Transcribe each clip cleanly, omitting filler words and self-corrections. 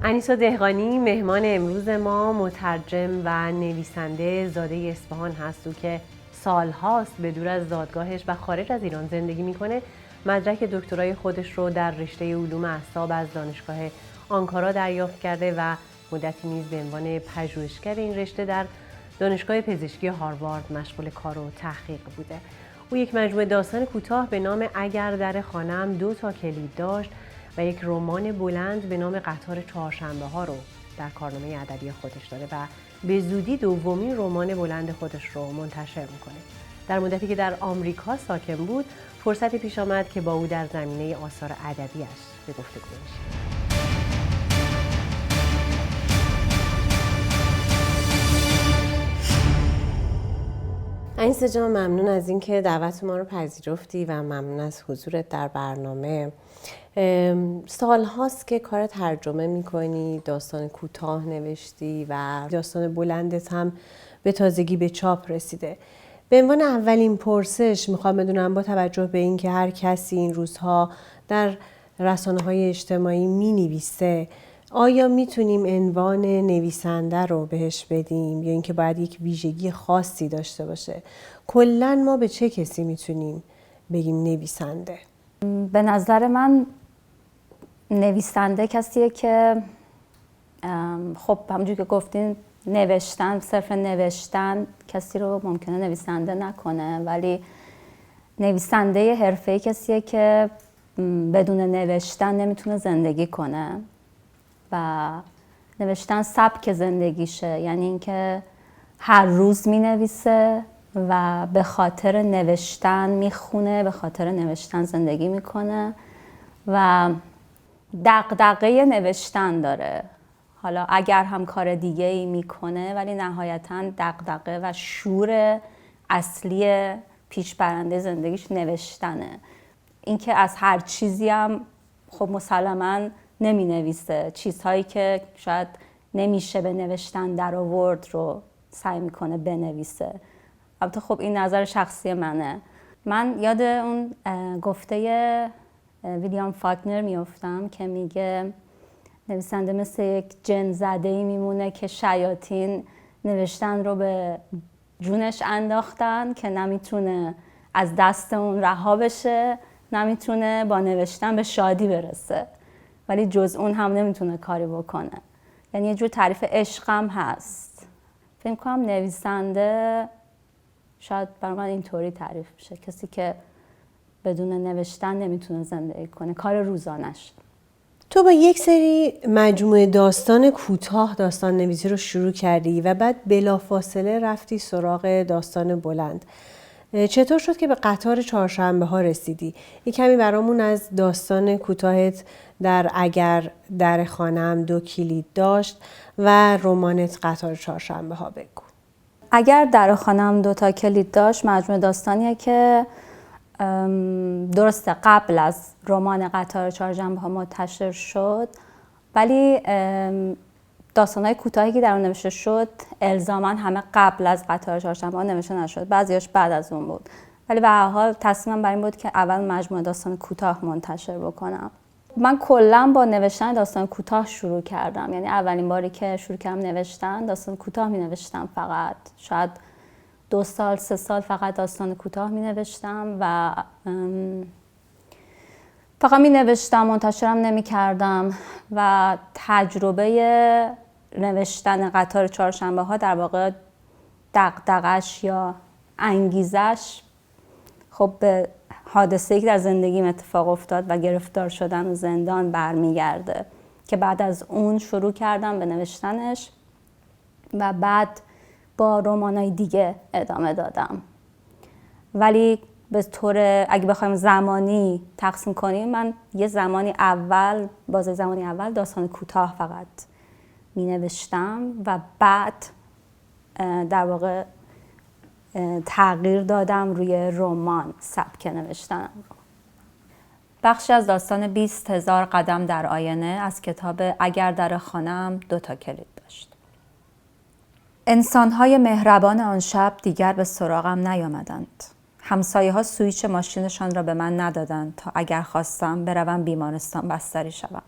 انیسا دهقانی مهمان امروز ما مترجم و نویسنده زاده اصفهان هست او که سالهاست به دور از زادگاهش و خارج از ایران زندگی میکنه. مدرک دکترای خودش رو در رشته علوم اعصاب از دانشگاه آنکارا دریافت کرده و مدتی نیز به عنوان پژوهشگر این رشته در دانشگاه پزشکی هاروارد مشغول کار و تحقیق بوده. او یک مجموعه داستان کوتاه به نام اگر در خانه‌ام 2 کلید داشت و یک رمان بلند به نام قطار چهارشنبه ها رو در کارنامه ادبی خودش داره و به زودی دومین رمان بلند خودش رو منتشر میکنه. در مدتی که در آمریکا ساکن بود، فرصتی پیش آمد که با او در زمینه آثار ادبیش به گفتگو بشیم. انیسا جان، ممنون از اینکه دعوت ما رو پذیرفتی و ممنون از حضورت در برنامه. سال هاست که کار ترجمه میکنی، داستان کوتاه نوشتی و داستان بلندت هم به تازگی به چاپ رسیده. به عنوان اولین پرسش میخوام بدونم، با توجه به اینکه هر کسی این روزها در رسانه‌های اجتماعی مینویسه، آیا میتونیم عنوان نویسنده رو بهش بدیم یا اینکه باید یک ویژگی خاصی داشته باشه؟ کلاً ما به چه کسی میتونیم بگیم نویسنده؟ به نظر من نویسنده کسیه که خب همونجور که گفتین نوشتن، صرف نوشتن کسی رو ممکنه نویسنده نکنه، ولی نویسنده حرفه‌ای کسیه که بدون نوشتن نمیتونه زندگی کنه و نوشتن سبک زندگیشه، یعنی اینکه هر روز مینویسه و به خاطر نوشتن میخونه، به خاطر نوشتن زندگی میکنه و دغدغه نوشتن داره. حالا اگر هم کار دیگه ای میکنه، ولی نهایتاً دغدغه و شور اصلی پیشبرنده زندگیش نوشتنه. اینکه از هر چیزی هم خب مسلماً نمی نویسه، چیزهایی که شاید نمیشه به نوشتن در آورد رو سعی میکنه بنویسه. البته خب این نظر شخصی منه. من یاد اون گفته ویلیام فاکنر میافتم که میگه نویسنده مثل یک جن زده‌ای میمونه که شیاطین نوشتن رو به جونش انداختن که نمیتونه از دست اون رها بشه، نمیتونه با نوشتن به شادی برسه، ولی جز اون هم نمیتونه کاری بکنه. یعنی یه جور تعریف عشقم هست. فکر کنم نویسنده شاید برای من اینطوری تعریف میشه، کسی که بدون نوشتن نمیتونه زندگی کنه، کار روزانش. تو با یک سری مجموعه داستان کوتاه داستان نویسی رو شروع کردی و بعد بلافاصله رفتی سراغ داستان بلند. چطور شد که به قطار چهارشنبه ها رسیدی؟ یک کمی برامون از داستان کوتاهت در اگر در خانه‌ام 2 کلید داشت و رمانت قطار چهارشنبه ها بگو. اگر در خانه‌ام 2 کلید داشت مجموعه داستانیه که درسته قبل از رمان قطار چهارشنبه ها منتشر شد، ولی داستان‌های کوتاهی که در اون نوشته شد الزاماً همه قبل از قطار چهارشنبه ها نوشته نشد، بعضیاش بعد از اون بود، ولی به هر حال تصمیمم بر این بود که اول مجموعه داستان کوتاه منتشر بکنم. من کلاً با نوشتن داستان کوتاه شروع کردم، یعنی اولین باری که شروع کردم نوشتن داستان کوتاه می نوشتم، فقط شاید 2 سال 3 سال فقط داستان کوتاه می نوشتم و فقط می نوشتم، منتشرم نمی کردم و تجربه نوشتن قطار چهارشنبه ها در واقع دغدغش یا انگیزش خب به حادثه‌ای که در زندگیم اتفاق افتاد و گرفتار شدن و زندان برمیگرده که بعد از اون شروع کردم به نوشتنش و بعد با رمانای دیگه ادامه دادم. ولی به طور اگه بخوایم زمانی تقسیم کنیم، من یه زمانی اول داستان کوتاه فقط می نوشتم و بعد در واقع تغییر دادم روی رمان سبک نوشتنم. بخشی از داستان 20,000 قدم در آینه از کتاب اگر در خانه‌ام 2 کلید داشت. انسان‌های مهربان آن شب دیگر به سراغم نیامدند. همسایه‌ها سوئیچ ماشینشان را به من ندادند تا اگر خواستم بروم بیمارستان بستری شوم.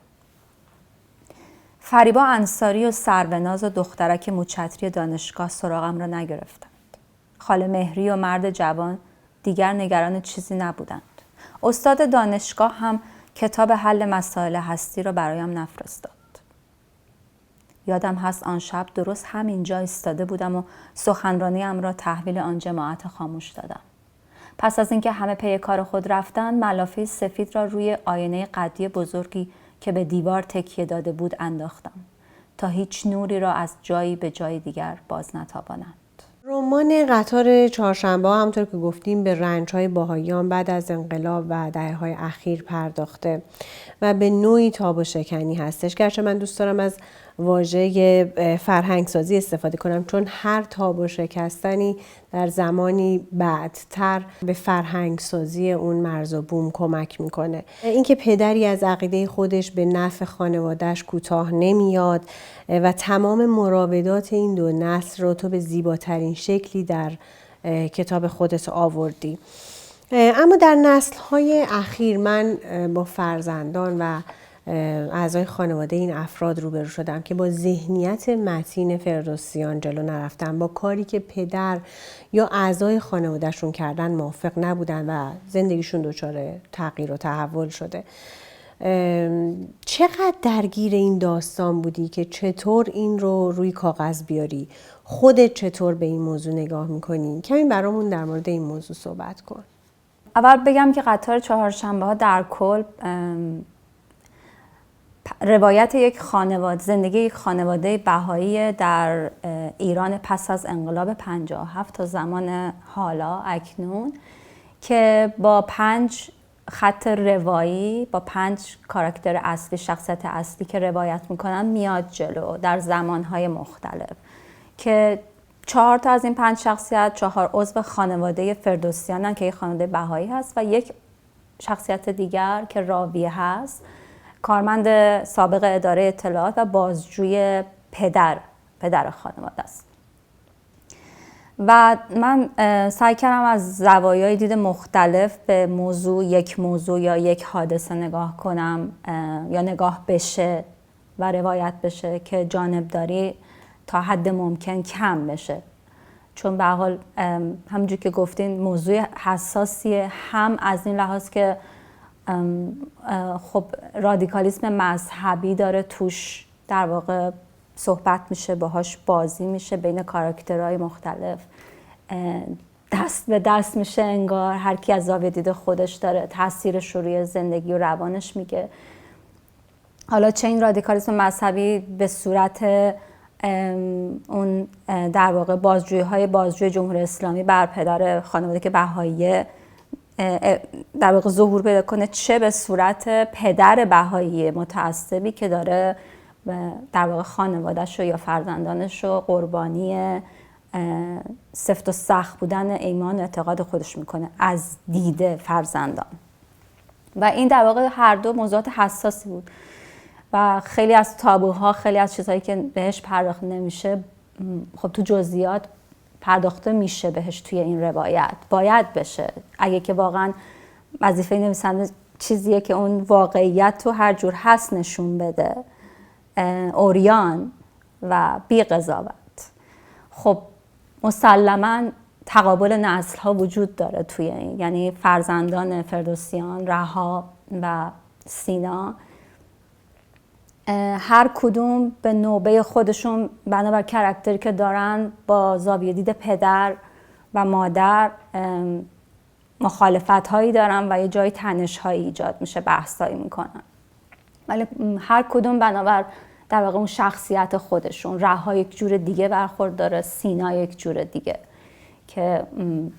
فریبا انصاری و سروناز و دخترک موچتری دانشگاه سراغم را نگرفتند. خاله مهری و مرد جوان دیگر نگران چیزی نبودند. استاد دانشگاه هم کتاب حل مسائل هستی را برایم نفرستاد. یادم هست آن شب درست همینجا ایستاده بودم و سخنرانیم را تحویل آن جماعت خاموش دادم. پس از اینکه همه پی کار خود رفتند، ملافه سفید را روی آینه قدی بزرگی که به دیوار تکیه داده بود انداختم تا هیچ نوری را از جایی به جای دیگر باز نتابانند. رمان قطار چهارشنبه همونطور که گفتیم به رنج‌های باهاییان بعد از انقلاب و دهه‌های اخیر پرداخته و به نوعی تاب و شکنی هستش. گرچه من دوست دارم از واژه فرهنگسازی استفاده کنم، چون هر تاب و شکستنی در زمانی بعدتر به فرهنگسازی اون مرز و بوم کمک میکنه. اینکه پدری از عقیده خودش به نفع خانواده‌اش کوتاه نمیاد و تمام مراودات این دو نسل رو تو به زیباترین شکلی در کتاب خودت آوردی. اما در نسل‌های اخیر من با فرزندان و اعضای خانواده این افراد روبرو شدم که با ذهنیت متین فردوسیان جلو نرفتن، با کاری که پدر یا اعضای خانوادهشون کردن موافق نبودن و زندگیشون دچار تغییر و تحول شده. چقدر درگیر این داستان بودی که چطور این رو روی کاغذ بیاری؟ خودت چطور به این موضوع نگاه میکنی؟ کمی برامون در مورد این موضوع صحبت کن. اول بگم که قطار چهارشنبه ها در کل روایت یک خانواده، زندگی یک خانواده بهایی در ایران پس از انقلاب 57 تا زمان حالا اکنون که با 5 خط روایی، با 5 کاراکتر اصلی، شخصیت اصلی که روایت میکنن میاد جلو در زمانهای مختلف که 4 تا از این 5 شخصیت 4 عضو خانواده فردوسیانن که یک خانواده بهایی هست و یک شخصیت دیگر که راویه هست، کارمند سابق اداره اطلاعات و بازجوی پدر خانواده است. و من سعی کردم از زوایای دید مختلف به یک موضوع یا یک حادثه نگاه کنم یا نگاه بشه و روایت بشه که جانبداری تا حد ممکن کم بشه، چون به حال همونجور که گفتین موضوع حساسیه، هم از این لحاظ که خب رادیکالیسم مذهبی داره توش در واقع صحبت میشه، باهاش بازی میشه بین کاراکترهای مختلف، دست به دست میشه انگار، هر کی از زاویه دید خودش داره تاثیرش رو روی زندگی و روانش میگه. حالا چه این رادیکالیسم مذهبی به صورت اون در واقع بازجوی جمهوری اسلامی بر پدر خانواده که بهاییه در واقع ظهور پیدا کنه، چه به صورت پدر بهایی متعصبی که داره در واقع خانواده‌ش یا فرزندانش رو قربانی سفت و سخت بودن ایمان و اعتقاد خودش میکنه از دید فرزندان. و این در واقع هر دو موضوعات حساسی بود و خیلی از تابوها، خیلی از چیزهایی که بهش پرداخت نمیشه خب تو جزئیات پرداخته میشه بهش توی این روایت، باید بشه اگه که واقعا وظیفه نویسنده چیزیه که اون واقعیت تو هر جور هست نشون بده، اوریان و بی قضاوت. خب مسلماً تقابل نسل ها وجود داره توی این، یعنی فرزندان فردوسیان، رها و سینا، هر کدوم به نوبه خودشون بنابر کاراکتری که دارن با زاویه دید پدر و مادر مخالفت هایی دارن و یه جای تنش هایی ایجاد میشه، بحث هایی میکنن، ولی هر کدوم بنابر در واقع اون شخصیت خودشون. رها یک جور دیگه برخورد داره، سینا یک جور دیگه که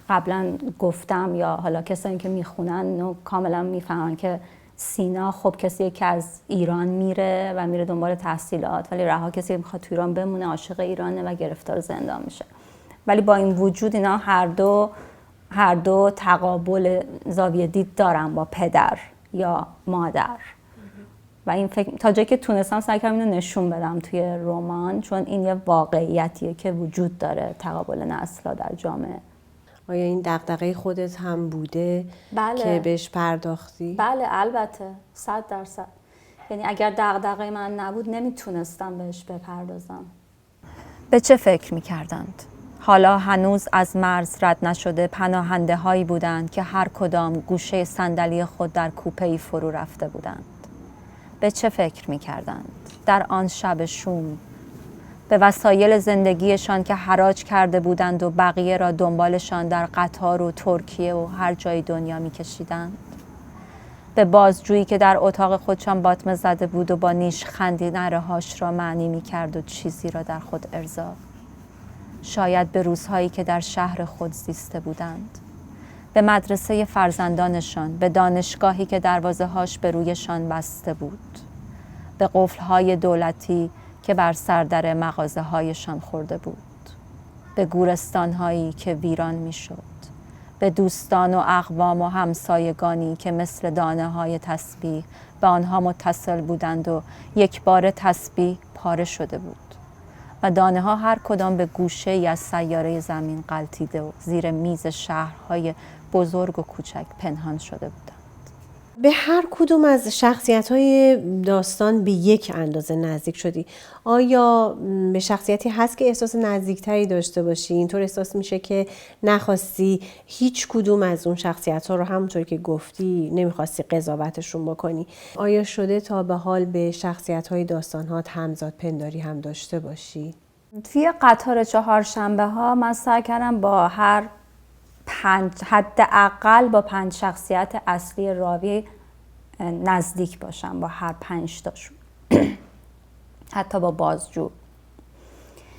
قبلا گفتم یا حالا کسایی که میخونن کاملا میفهمن که سینا خب کسیه که از ایران میره و میره دنبال تحصیلات، ولی رها کسی که میخواد تو ایران بمونه، عاشق ایرانه و گرفتار زندان میشه. ولی با این وجود اینا هر دو تقابل زاویه دید دارن با پدر یا مادر و این فکر تا جایی که تونستم سعی کردم اینو نشون بدم توی رمان، چون این یه واقعیتیه که وجود داره، تقابل نسل‌ها در جامعه. آیا این دغدغه خودت هم بوده؟ بله. که بهش پرداختی؟ بله البته 100%. یعنی اگر دغدغه من نبود نمیتونستم بهش بپردازم. به چه فکر می‌کردند؟ حالا هنوز از مرز رد نشده پناهنده هایی بودند که هر کدام گوشه صندلی خود در کوپه‌ای فرو رفته بودند. به چه فکر می‌کردند؟ در آن شب شوم به وسایل زندگیشان که حراج کرده بودند و بقیه را دنبالشان در قطار و ترکیه و هر جای دنیا می‌کشیدند. به بازجویی که در اتاق خودشان باطمه زده بود و با نیش خندی نرهاش را معنی می‌کرد و چیزی را در خود ارضا. شاید به روزهایی که در شهر خود زیسته بودند، به مدرسه فرزندانشان، به دانشگاهی که دروازه‌هاش به رویشان بسته بود، به قفل‌های دولتی که بر سردر مغازه‌هایشان خورده بود، به گورستان‌هایی که ویران می‌شد، به دوستان و اقوام و همسایگانی که مثل دانه‌های تسبیح به آنها متصل بودند و یک بار تسبیح پاره شده بود و دانه ها هر کدام به گوشه ای از سیاره زمین غلتیده و زیر میز شهرهای بزرگ و کوچک پنهان شده بودند. به هر کدوم از شخصیت‌های داستان به یک اندازه نزدیک شدی. آیا به شخصیتی هست که احساس نزدیکتری داشته باشی؟ اینطور احساس میشه که نخواستی هیچ کدوم از اون شخصیت‌ها رو همونطور که گفتی نمیخواستی قضاوتشون بکنی. آیا شده تا به حال به شخصیت‌های داستان‌هات همزاد پنداری هم داشته باشی؟ توی قطار چهارشنبه ها من سعی کردم با هر حداقل با 5 شخصیت اصلی راوی نزدیک باشم، با هر 5 تاشون. حتی با بازجو،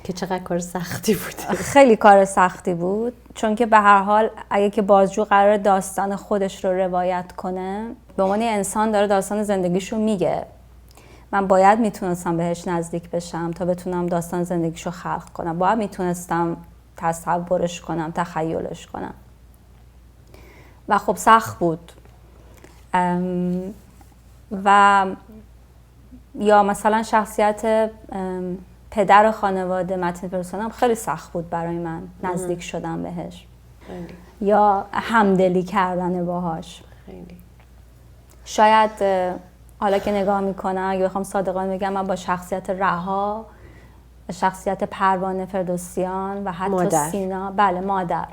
که چقدر کار سختی بود. خیلی کار سختی بود، چون که به هر حال اگه که بازجو قرار داستان خودش رو روایت کنه، به عنوان انسان داره داستان زندگیشو میگه، من باید میتونستم بهش نزدیک بشم تا بتونم داستان زندگیشو خلق کنم، باید میتونستم تصورش کنم، تخیلش کنم و خب سخت بود. و یا مثلا شخصیت پدر خانواده متین فرسانم خیلی سخت بود برای من نزدیک شدم بهش خیلی. یا همدلی کردن باهاش خیلی. شاید حالا که نگاه میکنم اگه بخوام صادقانه بگم، من با شخصیت رها، شخصیت پروانه فردوسیان و حتی مادر. سینا، بله مادر،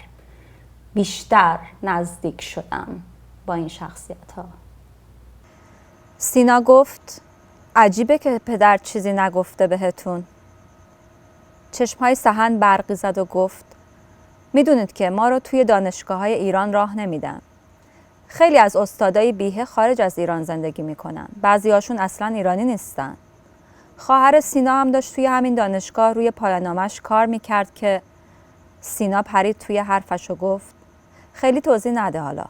بیشتر نزدیک شدم با این شخصیت ها. سینا گفت عجیبه که پدر چیزی نگفته بهتون. چشمهای سحن برقی زد و گفت میدونید که ما رو توی دانشگاه‌های ایران راه نمیدن. خیلی از استادای بیهه خارج از ایران زندگی میکنن. بعضیاشون اصلا ایرانی نیستن. خواهر سینا هم داشت توی همین دانشگاه روی پایان‌نامه‌اش کار میکرد که سینا پرید توی حرفش و گفت خیلی توضیح نده حالا.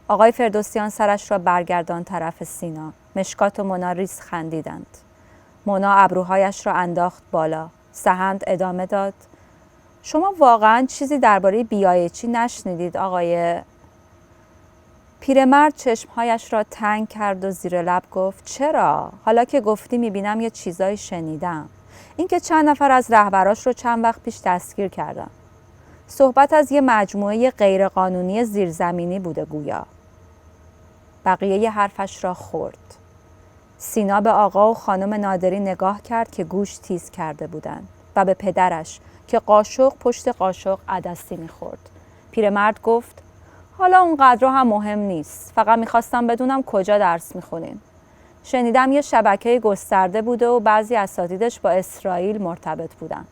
آقای فردوسیان سرش را برگردان طرف سینا. مشکات و مونا ریز خندیدند. مونا ابروهایش را انداخت بالا. سحند ادامه داد شما واقعا چیزی درباره بیایچی نشنیدید آقای؟ پیرمرد چشمهایش را تنگ کرد و زیر لب گفت چرا؟ حالا که گفتی میبینم یه چیزایی شنیدم. اینکه چند نفر از رهبراش رو چند وقت پیش دستگیر کردن. صحبت از یه مجموعه غیرقانونی زیرزمینی بوده گویا. بقیه حرفش را خورد. سینا به آقا و خانم نادری نگاه کرد که گوش تیز کرده بودند و به پدرش که قاشق پشت قاشق عدسی میخورد. پیرمرد گفت حالا اونقدر هم مهم نیست. فقط میخواستم بدونم کجا درس میخونین. شنیدم یه شبکه گسترده بوده و بعضی اساتیدش با اسرائیل مرتبط بودن.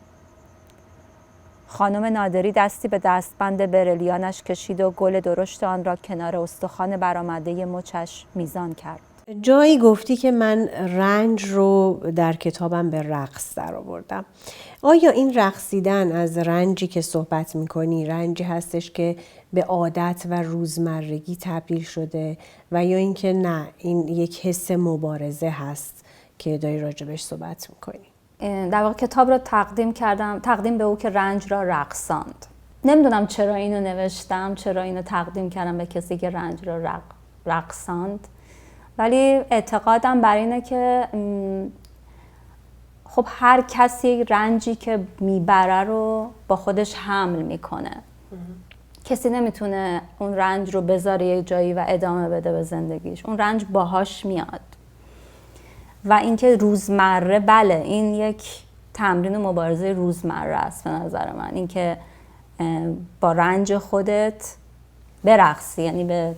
خانم نادری دستی به دستبند برلیانش کشید و گل درشت آن را کنار استخوان برآمده مچش میزان کرد. جایی گفتی که من رنج رو در کتابم به رقص در آوردم. آیا این رقصیدن از رنجی که صحبت میکنی رنجی هستش که به عادت و روزمرگی تبدیل شده و یا اینکه نه این یک حس مبارزه هست که داری راجبش صحبت میکنی؟ در واقع کتاب رو تقدیم به او که رنج را رقصاند. نمیدونم چرا اینو نوشتم، چرا اینو تقدیم کردم به کسی که رنج را رقصاند، ولی اعتقادم بر اینه که خب هر کسی رنجی که میبره رو با خودش حمل میکنه. کسی نمیتونه اون رنج رو بذاره یه جایی و ادامه بده به زندگیش. اون رنج باهاش میاد. و اینکه روزمره، بله این یک تمرین و مبارزه روزمره است به نظر من، اینکه با رنج خودت برقصی، یعنی به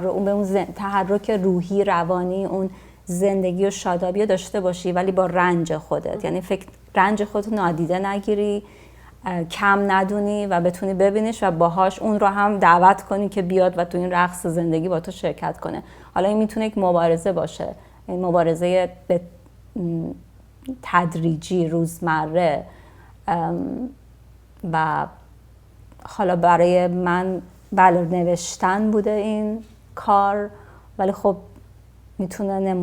اون تحرک روحی روانی، اون زندگی و شادابی رو داشته باشی ولی با رنج خودت، یعنی رنج خودت نادیده نگیری، کم ندونی و بتونی ببینیش و باهاش اون رو هم دعوت کنی که بیاد و تو این رقص زندگی با تو شرکت کنه. حالا این میتونه یک مبارزه باشه، این مبارزه به تدریجی روزمره و حالا برای من بله نوشتن بوده این کار، ولی خب میتونه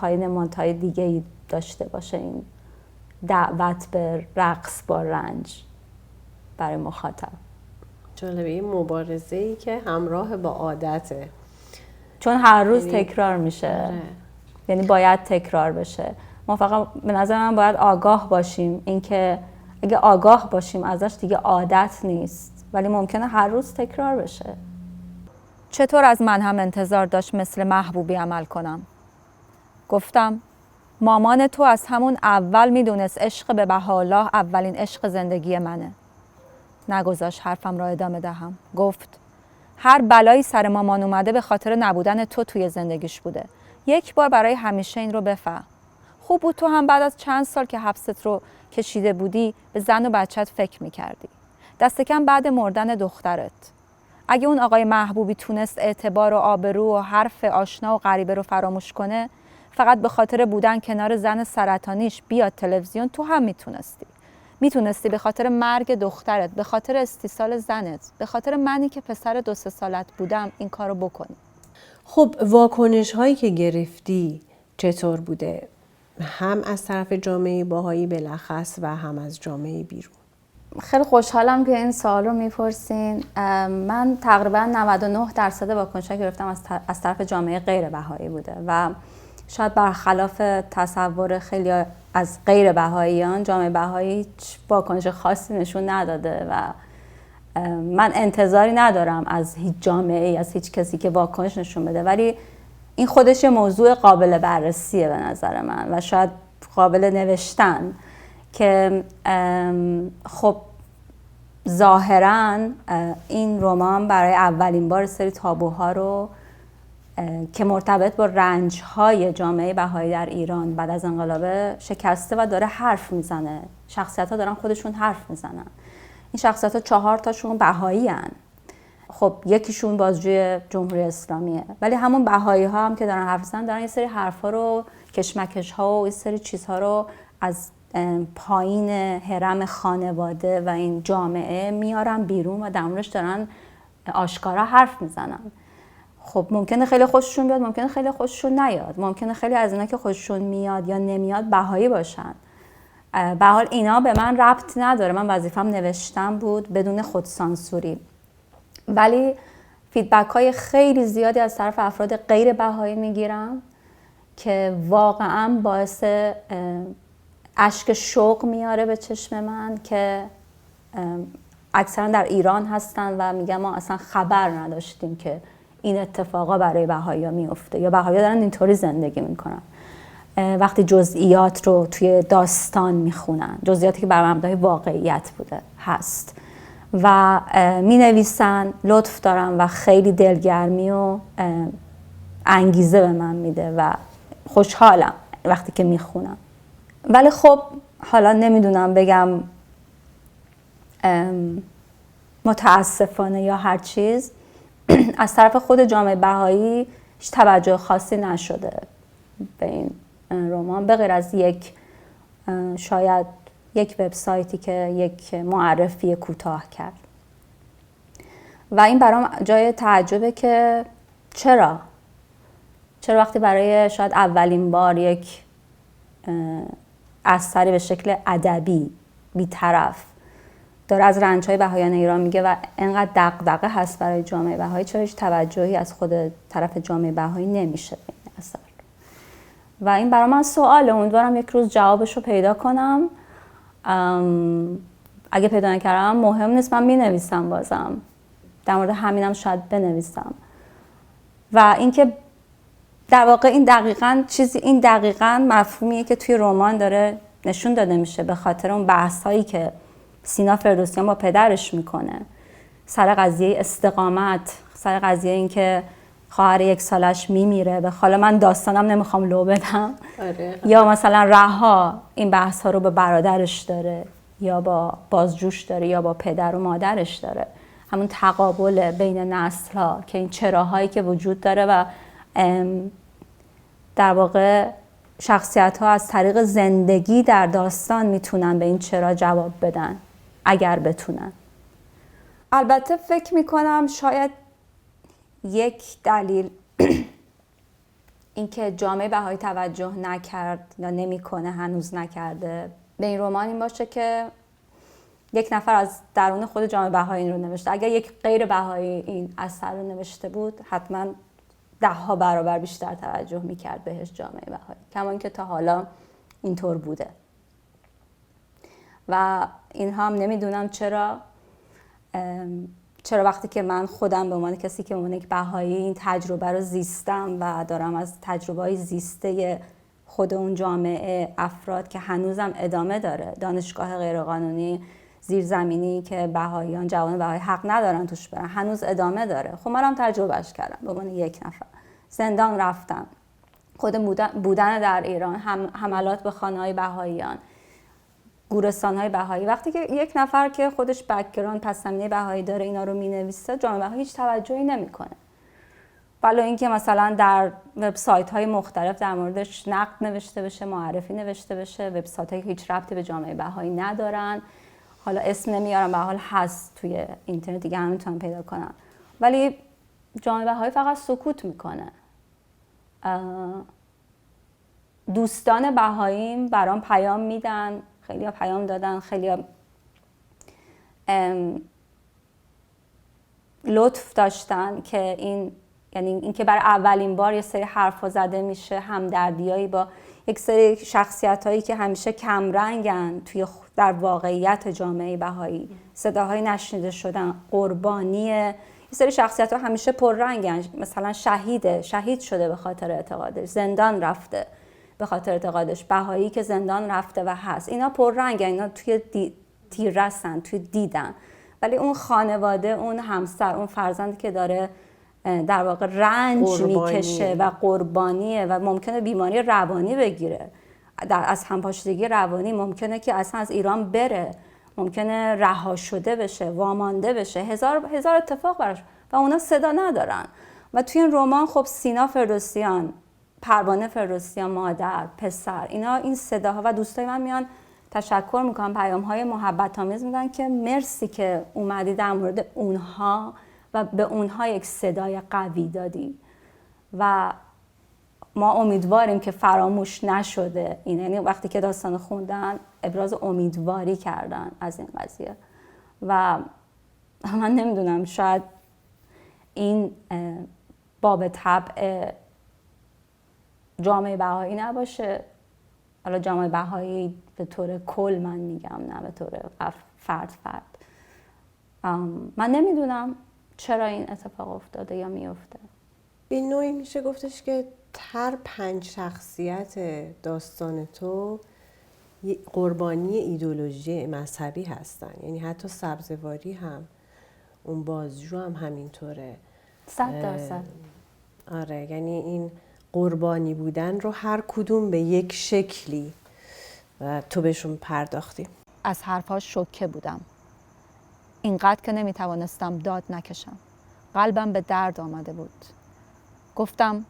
نمادهای دیگه داشته باشه این دعوت به رقص با رنج برای مخاطب. جالبه، این مبارزه‌ای که همراه با عادته، چون هر روز تکرار میشه. یعنی باید تکرار بشه. ما فقط به نظر من باید آگاه باشیم، اینکه اگه آگاه باشیم ازش دیگه عادت نیست، ولی ممکنه هر روز تکرار بشه. چطور از من هم انتظار داشت مثل محبوبی عمل کنم؟ گفتم مامان تو از همون اول میدونست عشق به بهاءالله اولین عشق زندگی منه. نگذاشت حرفم را ادامه دهم. گفت هر بلایی سر مامان اومده به خاطر نبودن تو توی زندگیش بوده. یک بار برای همیشه این رو بفهم. خوب بود تو هم بعد از چند سال که حبست رو کشیده بودی به زن و بچت فکر میکردی. دست کم بعد مردن دخترت. اگه اون آقای محبوبی تونست اعتبار و آبرو و حرف آشنا و غریبه رو فراموش کنه، فقط به خاطر بودن کنار زن سرطانیش بیاد تلویزیون، تو هم میتونستی به خاطر مرگ دخترت، به خاطر استیصال زنت، به خاطر منی که پسر 2-3 سالت بودم این کارو بکنی. خب واکنش هایی که گرفتی چطور بوده؟ هم از طرف جامعه باهایی بلخص و هم از جامعه بیرون. خیلی خوشحالم که این سوال رو میپرسین. من تقریبا 99% واکنش‌ها گرفتم از طرف جامعه غیر بهایی بوده و شاید برخلاف تصور خیلی از غیر بهاییان، جامعه بهایی هیچ واکنش خاصی نشون نداده و من انتظاری ندارم از هیچ جامعه، از هیچ کسی که واکنش نشون بده، ولی این خودش یه موضوع قابل بررسیه به نظر من و شاید قابل نوشتن که خب ظاهراً این رمان برای اولین بار سری تابوها رو که مرتبط با رنج‌های جامعه بهایی در ایران بعد از انقلاب شکسته و داره حرف میزنه. شخصیت‌ها دارن خودشون حرف میزنن. این شخصیت‌ها 4 تاشون بهایی هن. خب یکیشون بازجوی جمهوری اسلامیه، ولی همون بهایی‌ها هم که دارن حرف میزنن دارن یه سری حرف‌ها رو، کشمکش‌ها و یه سری چیزها رو از پایین هرم خانواده و این جامعه میارن بیرون و در موردش دارن آشکارا حرف میزنن. خب ممکنه خیلی خوششون بیاد، ممکنه خیلی خوششون نیاد، ممکنه خیلی از اینا که خوششون میاد یا نمیاد بهایی باشن. به حال اینا به من ربط نداره، من وظیفم نوشتن بود بدون خودسانسوری. ولی فیدبک های خیلی زیادی از طرف افراد غیر بهایی میگیرم که واقعا باعث اشک شوق میاره به چشم من که اکثرا در ایران هستن و میگن ما اصلا خبر نداشتیم که این اتفاقا برای بهایی‌ها میفته یا بهایی‌ها دارن اینطوری زندگی میکنن. وقتی جزئیات رو توی داستان میخونن، جزئیاتی که بر مبنای واقعیت بوده هست و مینویسن، لطف دارن و خیلی دلگرمی و انگیزه به من میده و خوشحالم وقتی که میخونم. ولی خب حالا نمیدونم بگم متاسفانه یا هر چیز، از طرف خود جامعه بهایی هیچ توجه خاصی نشده به این رمان، به غیر از شاید یک وبسایتی که یک معرفی کوتاه کرد و این برام جای تعجبه که چرا وقتی برای شاید اولین بار یک اثری به شکل ادبی بی‌طرف داره از رنج‌های بهاییان ایران میگه و انقدر دغدغه هست برای جامعه بهایی، چرا هیچ توجهی از خود طرف جامعه بهایی نمیشه به این اثر؟ و این برای من سواله. امیدوارم یک روز جوابش رو پیدا کنم. اگه پیدا نکردم مهم نیست، من مینویسم بازم در مورد همینم شاید بنویسم. و اینکه در واقع این دقیقاً مفهومیه که توی رمان داره نشون داده میشه، به خاطر اون بحثایی که سینا فردوسیان با پدرش میکنه سر قضیه استقامت، سر قضیه این که خواهر 1 سالش میمیره. حالا من داستانم نمیخوام لو بدم. یا مثلا رها این بحث ها رو به برادرش داره، یا با بازجوش داره، یا با پدر و مادرش داره. همون تقابل بین نسل ها که این چراهایی که وجود داره و در واقع شخصیت ها از طریق زندگی در داستان میتونن به این چرا جواب بدن اگر بتونن. البته فکر میکنم شاید یک دلیل اینکه جامعه بهایی توجه نکرد یا نمیکنه، هنوز نکرده به این رمان این باشه که یک نفر از درون خود جامعه بهایی این رو نوشته. اگر یک غیر بهایی این اثر رو نوشته بود حتما 10 برابر بیشتر توجه میکرد بهش جامعه بهایی، کما اینکه تا حالا اینطور بوده. و اینها هم نمیدونم چرا وقتی که من خودم به عنوان کسی که به عنوان یک بهایی این تجربه رو زیستم و دارم از تجربه‌های زیسته خود اون جامعه، افراد که هنوزم ادامه داره، دانشگاه غیرقانونی زیرزمینی که بهاییان، جوان بهایی حق ندارن توش برن، هنوز ادامه داره. خب منم تجربهش کردم به عنوان یک نفر. زندان رفتم، خود بودن در ایران، حملات به خانه‌های بهاییان، گورستان‌های بهایی. وقتی که یک نفر که خودش بک‌گراند پس زمینه بهایی داره اینا رو می‌نویسه، جامعه بهایی هیچ توجهی نمی‌کنه. ولی اینکه مثلا در وبسایت‌های مختلف در موردش نقد نوشته بشه، معرفی نوشته بشه، وبسایت‌هایی که هیچ ربطی به جامعه بهایی ندارن، حالا اسم نمیارم، به حال هست توی اینترنت دیگه هم میتونن پیدا کنن، ولی جامعه بهایی فقط سکوت میکنه. دوستان بهاییم برام پیام میدن، خیلی پیام دادن، خیلی لطف داشتن که یعنی اینکه برای اولین بار یه سری حرفا زده میشه، همدردیایی با یک سری شخصیتایی که همیشه کمرنگن توی در واقعیت جامعه بهایی، صداهای نشنیده شدن، قربانی یه سری شخصیت‌ها همیشه پررنگن. مثلا شهید شده به خاطر اعتقادش، زندان رفته به خاطر اعتقادش، بهایی که زندان رفته و هست. اینا پررنگن، اینا توی تیررسن، توی دیدن. ولی اون خانواده، اون همسر، اون فرزندی که داره در واقع رنج میکشه و قربانیه و ممکنه بیماری روانی بگیره، از همپاشیدگی روانی ممکنه که اصلا از ایران بره، ممکنه رها شده بشه، وامانده بشه، هزار اتفاق براش و اونا صدا ندارن. و توی این رمان خب سینا فردوسیان، پروانه فردوسیان، مادر، پسر، اینا این صداها و دوستای من میان تشکر میکنن، پیام‌های محبت آمیز میدن که مرسی که اومدی در مورد اونها و به اونها یک صدای قوی دادی و ما امیدواریم که فراموش نشده. یعنی وقتی که داستان خوندن ابراز امیدواری کردن از این قضیه و من نمیدونم، شاید این باب طبع جامعه بهایی نباشه. حالا جامعه بهایی به طور کل من میگم، نه به طور فرد. من نمیدونم چرا این اتفاق افتاده یا میفته. به نوعی میشه گفتش که هر 5 شخصیت داستان تو قربانی ایدئولوژی مذهبی هستن. یعنی حتی سبزواری هم، اون بازجو هم همینطوره. 100%. آره، یعنی این قربانی بودن رو هر کدوم به یک شکلی تو بهشون پرداختی. از حرفاش شوکه بودم. اینقدر که نمیتوانستم داد نکشم. قلبم به درد آمده بود. گفتم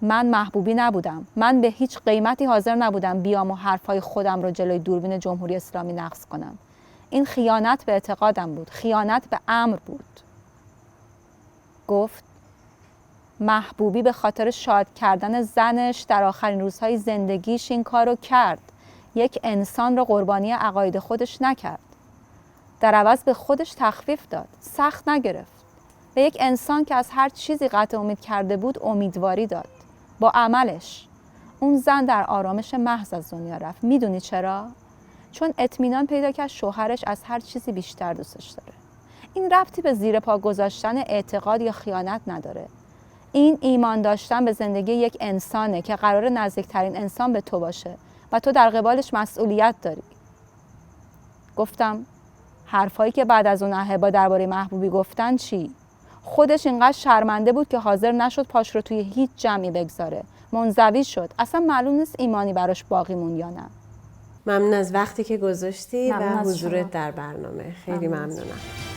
من محبوبی نبودم. من به هیچ قیمتی حاضر نبودم بیام و حرفای خودم رو جلوی دوربین جمهوری اسلامی نقص کنم. این خیانت به اعتقادم بود. خیانت به امر بود. گفت محبوبی به خاطر شاد کردن زنش در آخرین روزهای زندگیش این کار رو کرد. یک انسان رو قربانی عقاید خودش نکرد. در عوض به خودش تخفیف داد. سخت نگرفت. به یک انسان که از هر چیزی قطع امید کرده بود امیدواری داد. با عملش. اون زن در آرامش محض از دنیا رفت. میدونی چرا؟ چون اطمینان پیدا کرد شوهرش از هر چیزی بیشتر دوستش داره. این ربطی به زیر پا گذاشتن اعتقاد یا خیانت نداره. این ایمان داشتن به زندگی یک انسانه که قرار نزدیکترین انسان به تو باشه و تو در قبالش مسئولیت داری. گفتم حرفایی که بعد از اون احبا درباره محبوبی گفتن چی؟ خودش اینقدر شرمنده بود که حاضر نشد پاش رو توی هیچ جمعی بگذاره. منزوی شد. اصلا معلوم نیست ایمانی براش باقی مون یا نه. ممنون از وقتی که گذاشتی و ممنون از حضورت شما. در برنامه. خیلی ممنون از ممنونم.